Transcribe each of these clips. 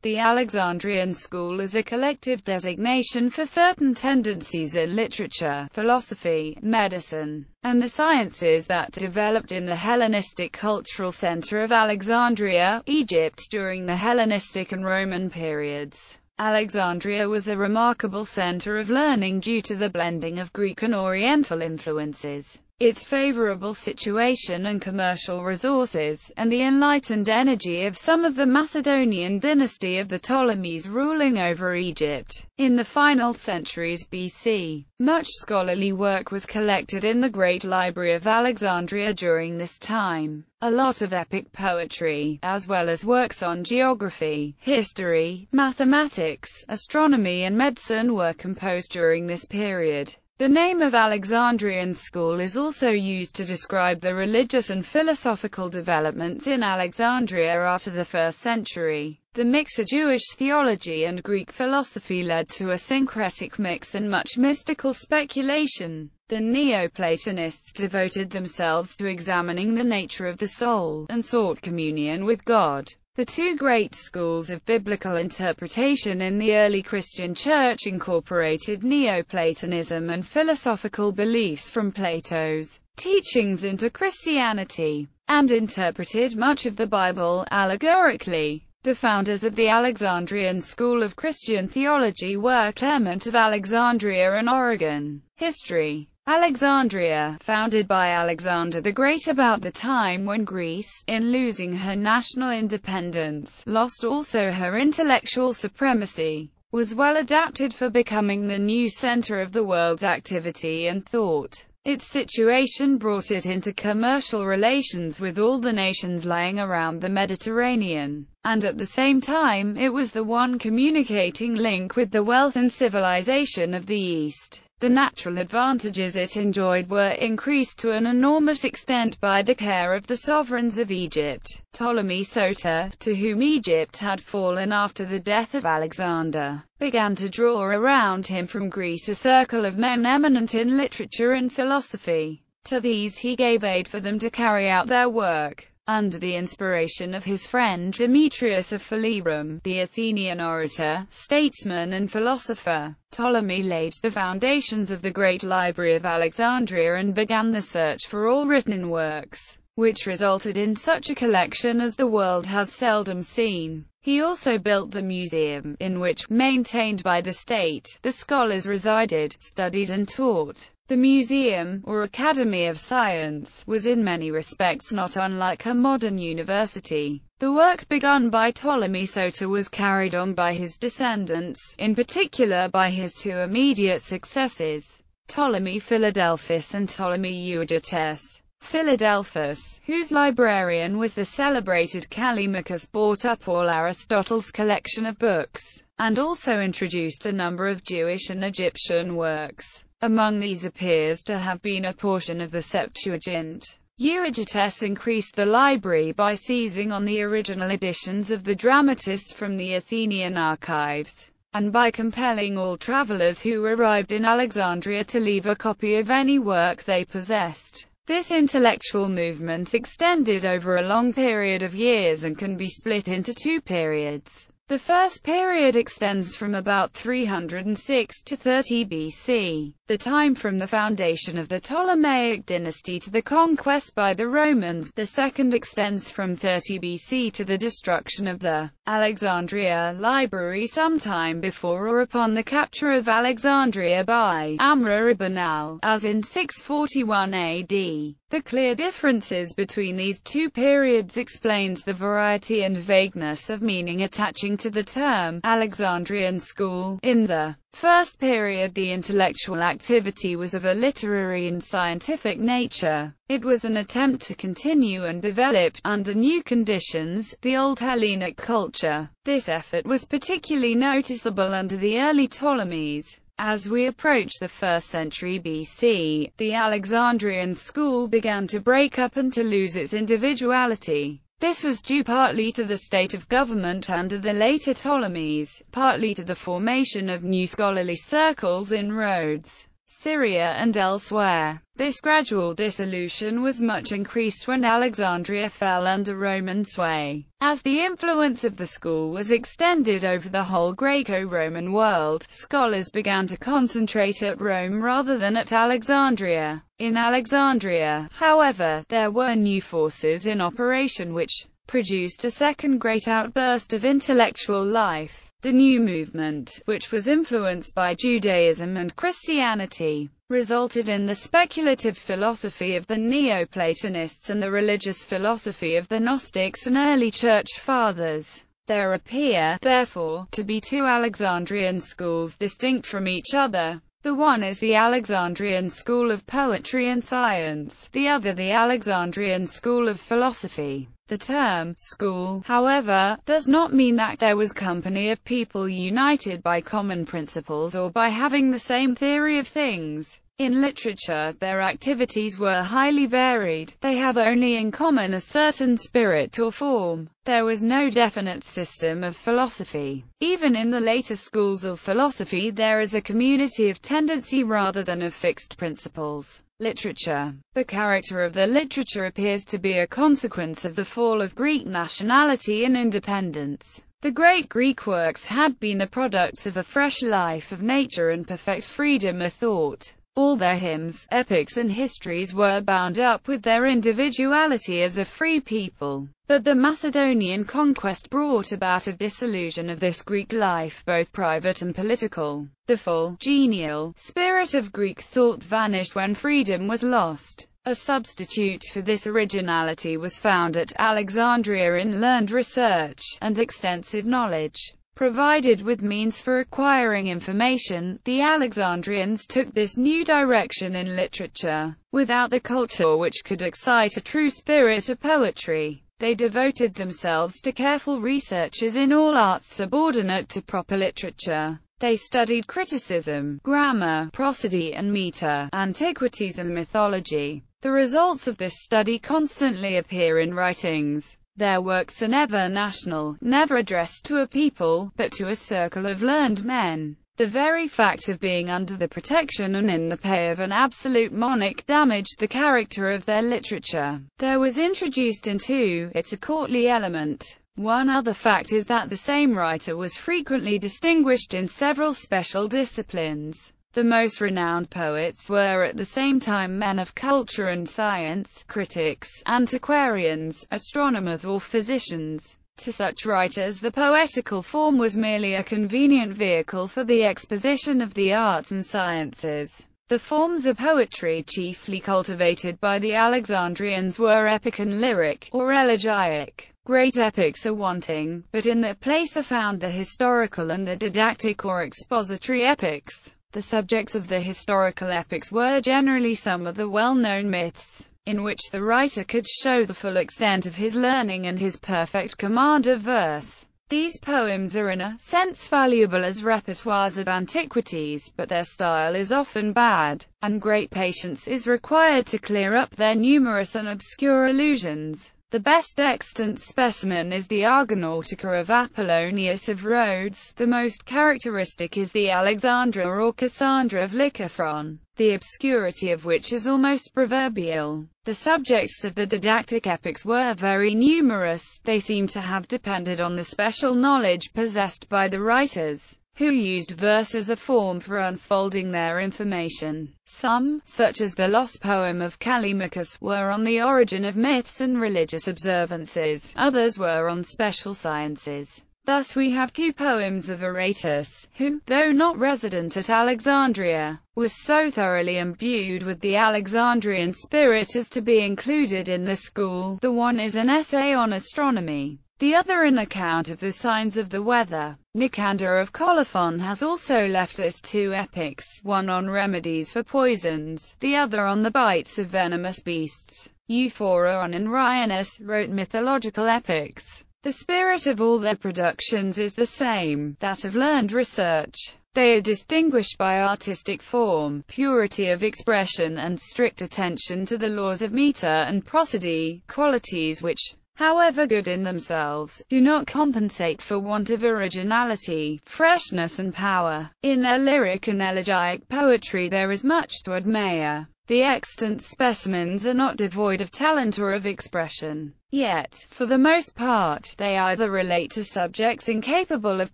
The Alexandrian school is a collective designation for certain tendencies in literature, philosophy, medicine, and the sciences that developed in the Hellenistic cultural center of Alexandria, Egypt during the Hellenistic and Roman periods. Alexandria was a remarkable center of learning due to the blending of Greek and Oriental influences, its favorable situation and commercial resources, and the enlightened energy of some of the Macedonian dynasty of the Ptolemies ruling over Egypt. In the final centuries BC, much scholarly work was collected in the Great Library of Alexandria during this time. A lot of epic poetry, as well as works on geography, history, mathematics, astronomy and medicine were composed during this period. The name of Alexandrian school is also used to describe the religious and philosophical developments in Alexandria after the 1st century. The mix of Jewish theology and Greek philosophy led to a syncretic mix and much mystical speculation. The Neoplatonists devoted themselves to examining the nature of the soul, and sought communion with God. The two great schools of biblical interpretation in the early Christian Church incorporated Neoplatonism and philosophical beliefs from Plato's teachings into Christianity, and interpreted much of the Bible allegorically. The founders of the Alexandrian school of Christian theology were Clement of Alexandria and Origen. History. Alexandria, founded by Alexander the Great about the time when Greece, in losing her national independence, lost also her intellectual supremacy, was well adapted for becoming the new center of the world's activity and thought. Its situation brought it into commercial relations with all the nations lying around the Mediterranean, and at the same time it was the one communicating link with the wealth and civilization of the East. The natural advantages it enjoyed were increased to an enormous extent by the care of the sovereigns of Egypt. Ptolemy Soter, to whom Egypt had fallen after the death of Alexander, began to draw around him from Greece a circle of men eminent in literature and philosophy. To these he gave aid for them to carry out their work. Under the inspiration of his friend Demetrius of Phalerum, the Athenian orator, statesman and philosopher, Ptolemy laid the foundations of the Great Library of Alexandria and began the search for all written works, which resulted in such a collection as the world has seldom seen. He also built the museum, in which, maintained by the state, the scholars resided, studied and taught. The museum, or Academy of Science, was in many respects not unlike a modern university. The work begun by Ptolemy Soter was carried on by his descendants, in particular by his two immediate successors, Ptolemy Philadelphus and Ptolemy Euergetes. Philadelphus, whose librarian was the celebrated Callimachus, bought up all Aristotle's collection of books, and also introduced a number of Jewish and Egyptian works. Among these appears to have been a portion of the Septuagint. Euergetes increased the library by seizing on the original editions of the dramatists from the Athenian archives, and by compelling all travelers who arrived in Alexandria to leave a copy of any work they possessed. This intellectual movement extended over a long period of years and can be split into two periods. The first period extends from about 306 to 30 BC, the time from the foundation of the Ptolemaic dynasty to the conquest by the Romans. The second extends from 30 BC to the destruction of the Alexandria library sometime before or upon the capture of Alexandria by Amr ibn al, as in 641 AD. The clear differences between these two periods explains the variety and vagueness of meaning attaching to the term Alexandrian school. In the first period, the intellectual activity was of a literary and scientific nature. It was an attempt to continue and develop, under new conditions, the old Hellenic culture. This effort was particularly noticeable under the early Ptolemies. As we approach the 1st century BC, the Alexandrian school began to break up and to lose its individuality. This was due partly to the state of government under the later Ptolemies, partly to the formation of new scholarly circles in Rhodes, Syria and elsewhere. This gradual dissolution was much increased when Alexandria fell under Roman sway. As the influence of the school was extended over the whole Greco-Roman world, scholars began to concentrate at Rome rather than at Alexandria. In Alexandria, however, there were new forces in operation which produced a second great outburst of intellectual life. The new movement, which was influenced by Judaism and Christianity, resulted in the speculative philosophy of the Neoplatonists and the religious philosophy of the Gnostics and early Church Fathers. There appear, therefore, to be two Alexandrian schools distinct from each other. The one is the Alexandrian school of poetry and science, the other the Alexandrian school of philosophy. The term school, however, does not mean that there was company of people united by common principles or by having the same theory of things. In literature, their activities were highly varied. They have only in common a certain spirit or form. There was no definite system of philosophy. Even in the later schools of philosophy, there is a community of tendency rather than of fixed principles. Literature. The character of the literature appears to be a consequence of the fall of Greek nationality and independence. The great Greek works had been the products of a fresh life of nature and perfect freedom of thought. All their hymns, epics and histories were bound up with their individuality as a free people. But the Macedonian conquest brought about a dissolution of this Greek life, both private and political. The full, genial spirit of Greek thought vanished when freedom was lost. A substitute for this originality was found at Alexandria in learned research and extensive knowledge. Provided with means for acquiring information, the Alexandrians took this new direction in literature. Without the culture which could excite a true spirit of poetry, they devoted themselves to careful researches in all arts subordinate to proper literature. They studied criticism, grammar, prosody and meter, antiquities and mythology. The results of this study constantly appear in writings. Their works are never national, never addressed to a people, but to a circle of learned men. The very fact of being under the protection and in the pay of an absolute monarch damaged the character of their literature. There was introduced into it a courtly element. One other fact is that the same writer was frequently distinguished in several special disciplines. The most renowned poets were at the same time men of culture and science, critics, antiquarians, astronomers or physicians. To such writers the poetical form was merely a convenient vehicle for the exposition of the arts and sciences. The forms of poetry chiefly cultivated by the Alexandrians were epic and lyric, or elegiac. Great epics are wanting, but in their place are found the historical and the didactic or expository epics. The subjects of the historical epics were generally some of the well-known myths, in which the writer could show the full extent of his learning and his perfect command of verse. These poems are in a sense valuable as repertoires of antiquities, but their style is often bad, and great patience is required to clear up their numerous and obscure allusions. The best extant specimen is the Argonautica of Apollonius of Rhodes. The most characteristic is the Alexandra or Cassandra of Lycophron, the obscurity of which is almost proverbial. The subjects of the didactic epics were very numerous. They seem to have depended on the special knowledge possessed by the writers, who used verse as a form for unfolding their information. Some, such as the lost poem of Callimachus, were on the origin of myths and religious observances. Others were on special sciences. Thus we have two poems of Aratus, who, though not resident at Alexandria, was so thoroughly imbued with the Alexandrian spirit as to be included in the school. The one is an essay on astronomy, the other an account of the signs of the weather. Nicander of Colophon has also left us two epics, one on remedies for poisons, the other on the bites of venomous beasts. Euphoron and Rhianus wrote mythological epics. The spirit of all their productions is the same, that of learned research. They are distinguished by artistic form, purity of expression and strict attention to the laws of meter and prosody, qualities which, however good in themselves, do not compensate for want of originality, freshness and power. In their lyric and elegiac poetry there is much to admire. The extant specimens are not devoid of talent or of expression. Yet, for the most part, they either relate to subjects incapable of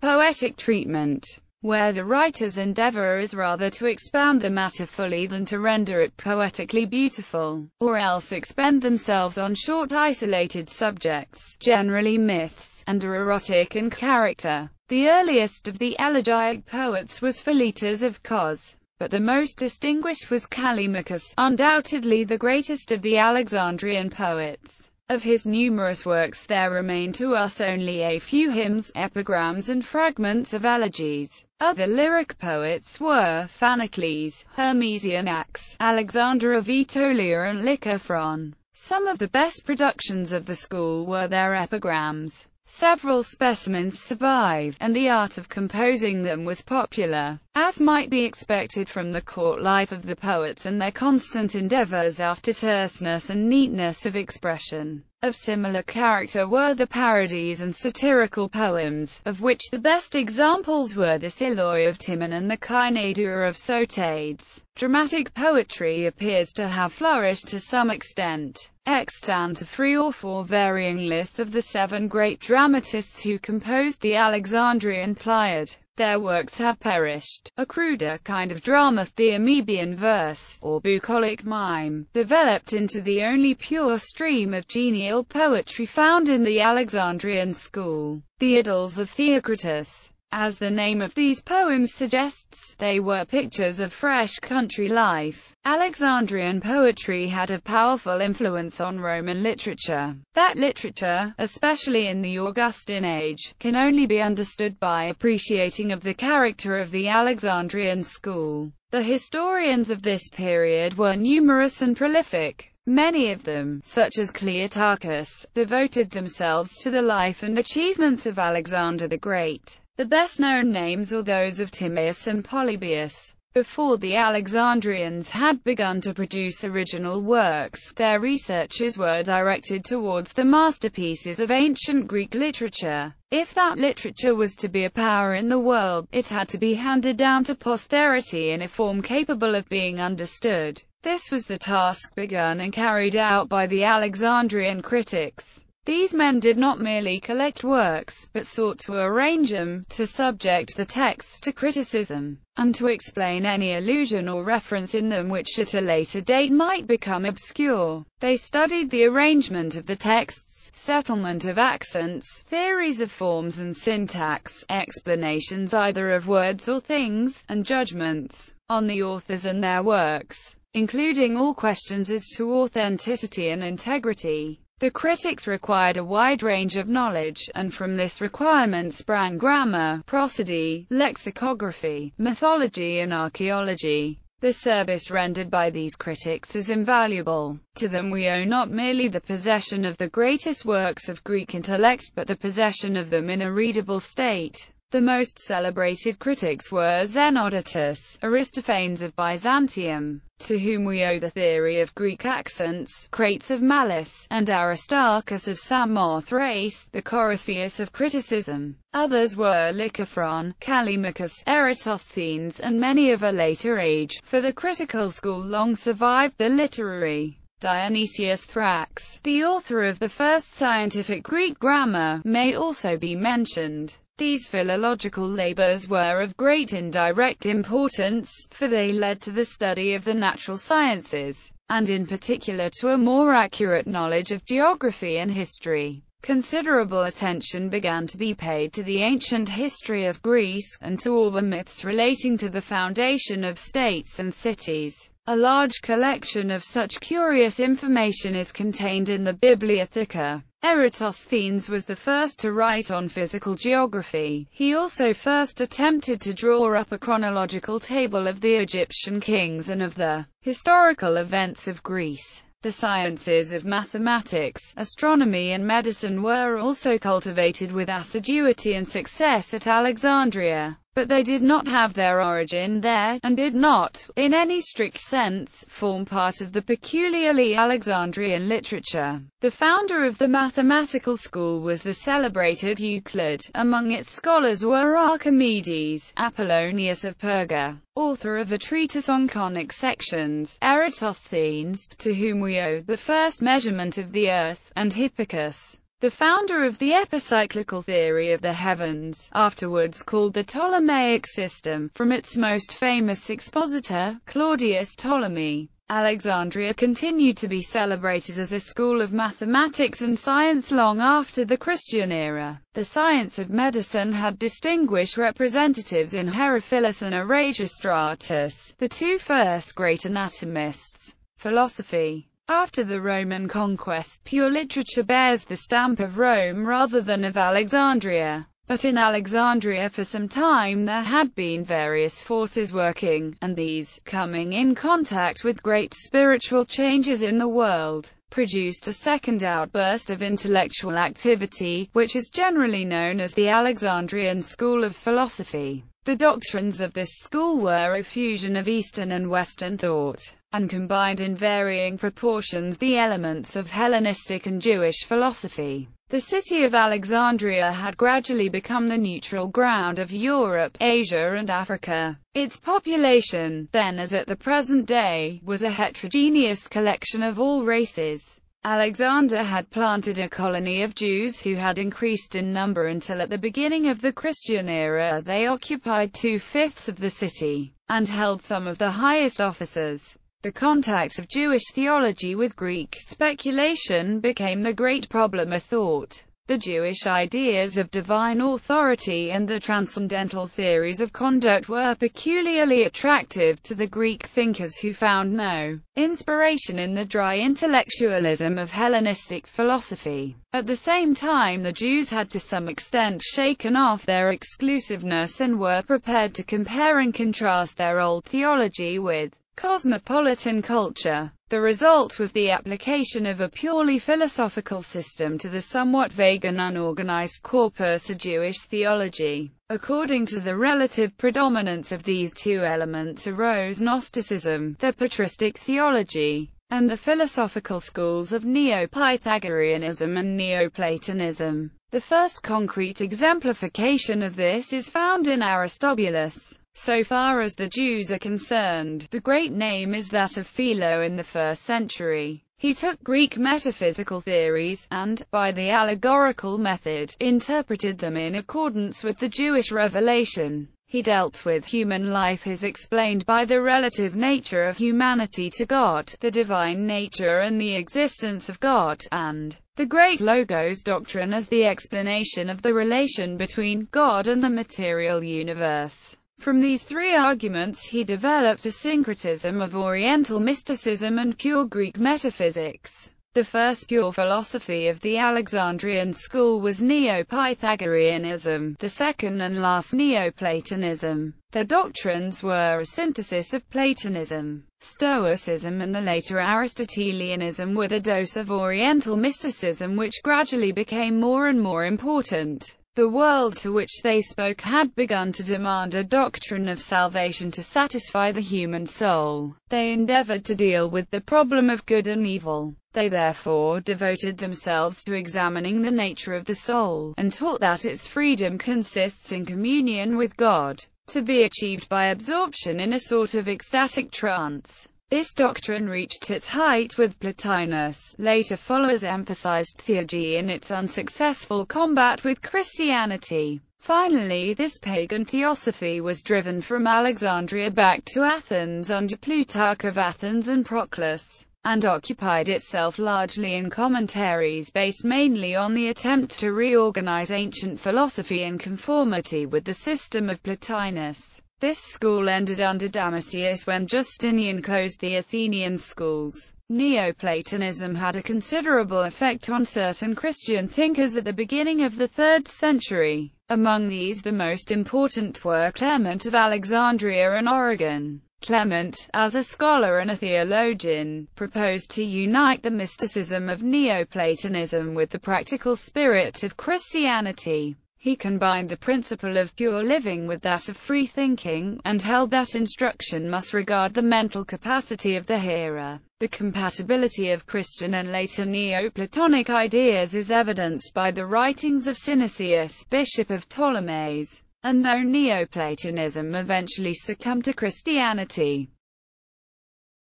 poetic treatment, where the writer's endeavor is rather to expound the matter fully than to render it poetically beautiful, or else expend themselves on short isolated subjects, generally myths, and are erotic in character. The earliest of the elegiac poets was Philetus of Cos, but the most distinguished was Callimachus, undoubtedly the greatest of the Alexandrian poets. Of his numerous works there remain to us only a few hymns, epigrams and fragments of elegies. Other lyric poets were Phanocles, Hermesianax, Alexander of Aetolia and Lycophron. Some of the best productions of the school were their epigrams. Several specimens survive, and the art of composing them was popular, as might be expected from the court life of the poets and their constant endeavors after terseness and neatness of expression. Of similar character were the parodies and satirical poems, of which the best examples were the Siloi of Timon and the Kynadia of Sotades. Dramatic poetry appears to have flourished to some extent. Extant are 3 or 4 varying lists of the 7 great dramatists who composed the Alexandrian Pleiad. Their works have perished. A cruder kind of drama, the amoebian verse, or bucolic mime, developed into the only pure stream of genial poetry found in the Alexandrian school. The Idylls of Theocritus. As the name of these poems suggests, they were pictures of fresh country life. Alexandrian poetry had a powerful influence on Roman literature. That literature, especially in the Augustan age, can only be understood by appreciating of the character of the Alexandrian school. The historians of this period were numerous and prolific. Many of them, such as Cleotarchus, devoted themselves to the life and achievements of Alexander the Great. The best-known names are those of Timaeus and Polybius. Before the Alexandrians had begun to produce original works, their researches were directed towards the masterpieces of ancient Greek literature. If that literature was to be a power in the world, it had to be handed down to posterity in a form capable of being understood. This was the task begun and carried out by the Alexandrian critics. These men did not merely collect works, but sought to arrange them, to subject the texts to criticism, and to explain any allusion or reference in them which at a later date might become obscure. They studied the arrangement of the texts, settlement of accents, theories of forms and syntax, explanations either of words or things, and judgments on the authors and their works, including all questions as to authenticity and integrity. The critics required a wide range of knowledge, and from this requirement sprang grammar, prosody, lexicography, mythology and archaeology. The service rendered by these critics is invaluable. To them we owe not merely the possession of the greatest works of Greek intellect, but the possession of them in a readable state. The most celebrated critics were Xenodotus, Aristophanes of Byzantium, to whom we owe the theory of Greek accents, Crates of Malice, and Aristarchus of Samothrace, the Coryphaeus of criticism. Others were Lycophron, Callimachus, Eratosthenes, and many of a later age, for the critical school long survived the literary. Dionysius Thrax, the author of the first scientific Greek grammar, may also be mentioned. These philological labors were of great indirect importance, for they led to the study of the natural sciences, and in particular to a more accurate knowledge of geography and history. Considerable attention began to be paid to the ancient history of Greece, and to all the myths relating to the foundation of states and cities. A large collection of such curious information is contained in the Bibliotheca. Eratosthenes was the first to write on physical geography. He also first attempted to draw up a chronological table of the Egyptian kings and of the historical events of Greece. The sciences of mathematics, astronomy and medicine were also cultivated with assiduity and success at Alexandria. but they did not have their origin there, and did not, in any strict sense, form part of the peculiarly Alexandrian literature. The founder of the mathematical school was the celebrated Euclid. Among its scholars were Archimedes, Apollonius of Perga, author of a treatise on conic sections, Eratosthenes, to whom we owe the first measurement of the earth, and Hippicus, the founder of the epicyclical theory of the heavens, afterwards called the Ptolemaic system, from its most famous expositor, Claudius Ptolemy. Alexandria continued to be celebrated as a school of mathematics and science long after the Christian era. The science of medicine had distinguished representatives in Herophilus and Erasistratus, the two first great anatomists. Philosophy. After the Roman conquest, pure literature bears the stamp of Rome rather than of Alexandria. But in Alexandria for some time there had been various forces working, and these, coming in contact with great spiritual changes in the world, produced a second outburst of intellectual activity, which is generally known as the Alexandrian school of philosophy. The doctrines of this school were a fusion of Eastern and Western thought, and combined in varying proportions the elements of Hellenistic and Jewish philosophy. The city of Alexandria had gradually become the neutral ground of Europe, Asia and Africa. Its population, then as at the present day, was a heterogeneous collection of all races. Alexander had planted a colony of Jews who had increased in number until at the beginning of the Christian era they occupied 2/5 of the city, and held some of the highest offices. The contact of Jewish theology with Greek speculation became the great problem of thought. The Jewish ideas of divine authority and the transcendental theories of conduct were peculiarly attractive to the Greek thinkers who found no inspiration in the dry intellectualism of Hellenistic philosophy. At the same time, the Jews had to some extent shaken off their exclusiveness and were prepared to compare and contrast their old theology with cosmopolitan culture. The result was the application of a purely philosophical system to the somewhat vague and unorganized corpus of Jewish theology. According to the relative predominance of these two elements arose Gnosticism, the patristic theology, and the philosophical schools of Neo-Pythagoreanism and Neoplatonism. The first concrete exemplification of this is found in Aristobulus. So far as the Jews are concerned, the great name is that of Philo in the 1st century. He took Greek metaphysical theories, and, by the allegorical method, interpreted them in accordance with the Jewish revelation. He dealt with human life as explained by the relative nature of humanity to God, the divine nature and the existence of God, and the great Logos doctrine as the explanation of the relation between God and the material universe. From these three arguments he developed a syncretism of Oriental mysticism and pure Greek metaphysics. The first pure philosophy of the Alexandrian school was Neo-Pythagoreanism, the second and last Neoplatonism. Their doctrines were a synthesis of Platonism, Stoicism and the later Aristotelianism with a dose of Oriental mysticism which gradually became more and more important. The world to which they spoke had begun to demand a doctrine of salvation to satisfy the human soul. They endeavored to deal with the problem of good and evil. They therefore devoted themselves to examining the nature of the soul, and taught that its freedom consists in communion with God, to be achieved by absorption in a sort of ecstatic trance. This doctrine reached its height with Plotinus. Later followers emphasized theurgy in its unsuccessful combat with Christianity. Finally, this pagan theosophy was driven from Alexandria back to Athens under Plutarch of Athens and Proclus, and occupied itself largely in commentaries based mainly on the attempt to reorganize ancient philosophy in conformity with the system of Plotinus. This school ended under Damasius when Justinian closed the Athenian schools. Neoplatonism had a considerable effect on certain Christian thinkers at the beginning of the 3rd century. Among these the most important were Clement of Alexandria and Origen. Clement, as a scholar and a theologian, proposed to unite the mysticism of Neoplatonism with the practical spirit of Christianity. He combined the principle of pure living with that of free thinking, and held that instruction must regard the mental capacity of the hearer. The compatibility of Christian and later Neoplatonic ideas is evidenced by the writings of Synesius, Bishop of Ptolemais, and though Neoplatonism eventually succumbed to Christianity,